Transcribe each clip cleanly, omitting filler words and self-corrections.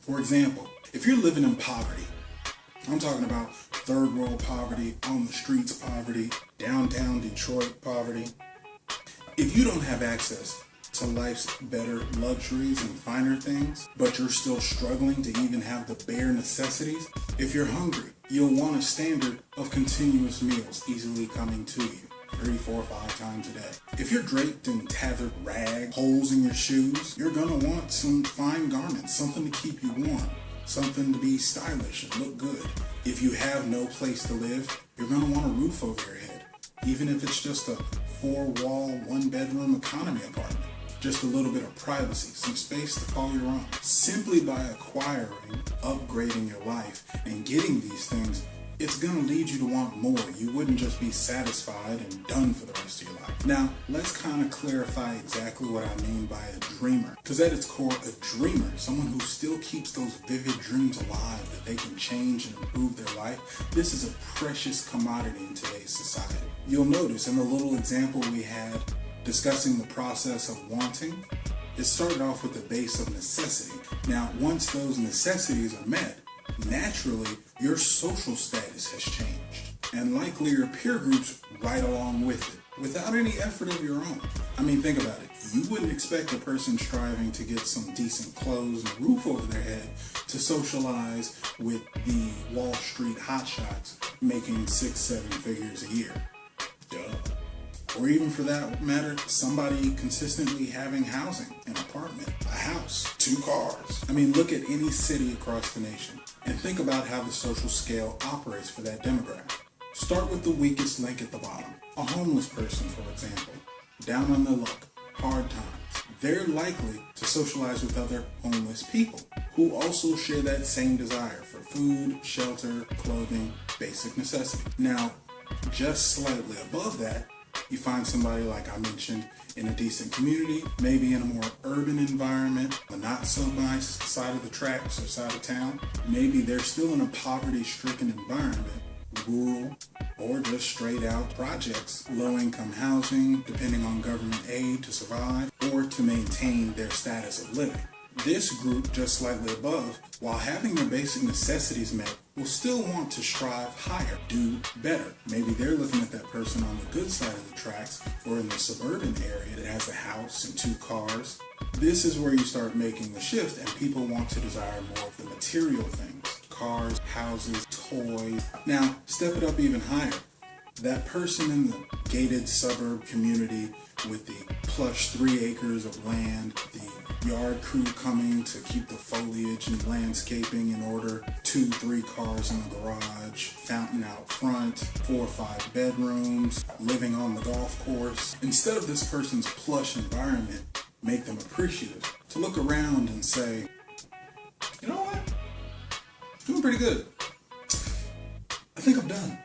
For example, if you're living in poverty, I'm talking about third world poverty, on the streets poverty, downtown Detroit poverty. If you don't have access to life's better luxuries and finer things, but you're still struggling to even have the bare necessities, if you're hungry, you'll want a standard of continuous meals easily coming to you 3, 4, 5 times a day. If you're draped in tattered rags, holes in your shoes, you're gonna want some fine garments, something to keep you warm, something to be stylish and look good. If you have no place to live, you're gonna want a roof over your head, even if it's just a 4-wall, 1-bedroom economy apartment. Just a little bit of privacy, some space to call your own. Simply by acquiring, upgrading your life, and getting these things, it's gonna lead you to want more. You wouldn't just be satisfied and done for the rest of your life. Now, let's kind of clarify exactly what I mean by a dreamer. Because at its core, a dreamer, someone who still keeps those vivid dreams alive that they can change and improve their life, this is a precious commodity in today's society. You'll notice in the little example we had discussing the process of wanting, it started off with the base of necessity. Now, once those necessities are met, naturally, your social status has changed, and likely your peer groups right along with it, without any effort of your own. I mean, think about it. You wouldn't expect a person striving to get some decent clothes and a roof over their head to socialize with the Wall Street hotshots making 6-7 figures a year. Duh. Or even for that matter, somebody consistently having housing, an apartment, a house, 2 cars. I mean, look at any city across the nation and think about how the social scale operates for that demographic. Start with the weakest link at the bottom. A homeless person, for example, down on their luck, hard times. They're likely to socialize with other homeless people who also share that same desire for food, shelter, clothing, basic necessities. Now, just slightly above that, you find somebody, like I mentioned, in a decent community, maybe in a more urban environment, a not so nice side of the tracks or side of town. Maybe they're still in a poverty-stricken environment, rural, or just straight out projects, low-income housing, depending on government aid to survive, or to maintain their status of living. This group, just slightly above, while having their basic necessities met, will still want to strive higher, do better. Maybe they're looking at that person on the good side of the tracks or in the suburban area that has a house and 2 cars. This is where you start making the shift and people want to desire more of the material things. Cars, houses, toys. Now, step it up even higher. That person in the gated suburb community with the plush 3 acres of land, the yard crew coming to keep the foliage and landscaping in order, 2-3 cars in the garage, fountain out front, 4 or 5 bedrooms, living on the golf course. Instead of this person's plush environment, make them appreciative. To look around and say, you know what? Doing pretty good. I think I'm done.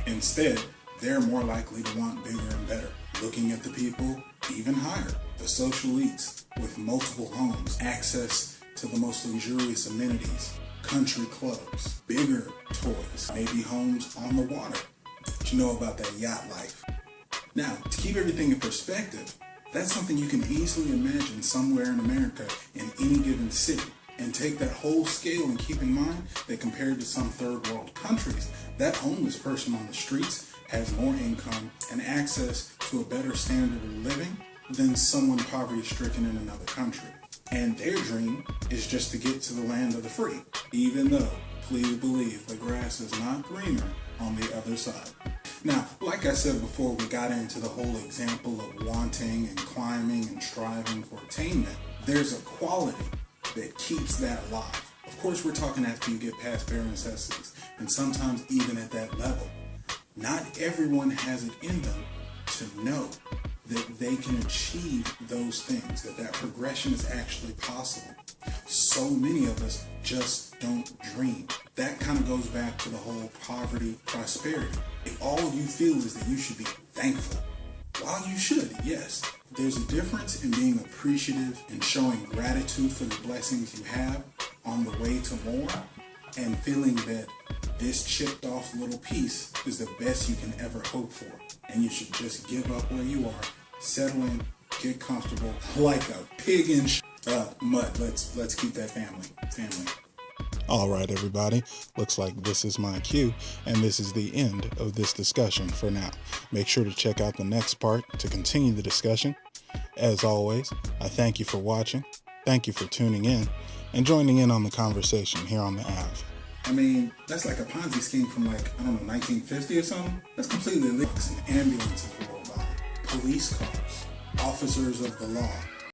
Instead, they're more likely to want bigger and better. Looking at the people even higher, the social elites with multiple homes, access to the most luxurious amenities, country clubs, bigger toys, maybe homes on the water. But you know about that yacht life. Now, to keep everything in perspective, that's something you can easily imagine somewhere in America in any given city. And take that whole scale and keep in mind that compared to some third world countries, that homeless person on the streets has more income and access to a better standard of living than someone poverty stricken in another country. And their dream is just to get to the land of the free, even though, please believe, the grass is not greener on the other side. Now, like I said before we got into the whole example of wanting and climbing and striving for attainment, there's a quality that keeps that alive. Of course, we're talking after you get past bare necessities, and sometimes even at that level. Not everyone has it in them to know that they can achieve those things, that progression is actually possible. So many of us just don't dream. That kind of goes back to the whole poverty, prosperity. If all you feel is that you should be thankful, while you should, yes, there's a difference in being appreciative and showing gratitude for the blessings you have on the way to more, and feeling that this chipped off little piece is the best you can ever hope for. And you should just give up where you are, settle in, get comfortable like a pig in Mud. Let's keep that family. All right, everybody. Looks like this is my cue, and this is the end of this discussion for now. Make sure to check out the next part to continue the discussion. As always, I thank you for watching. Thank you for tuning in and joining in on the conversation here on the Ave. I mean, that's like a Ponzi scheme from 1950 or something. That's completely illegal. Ambulances roll by, police cars, officers of the law.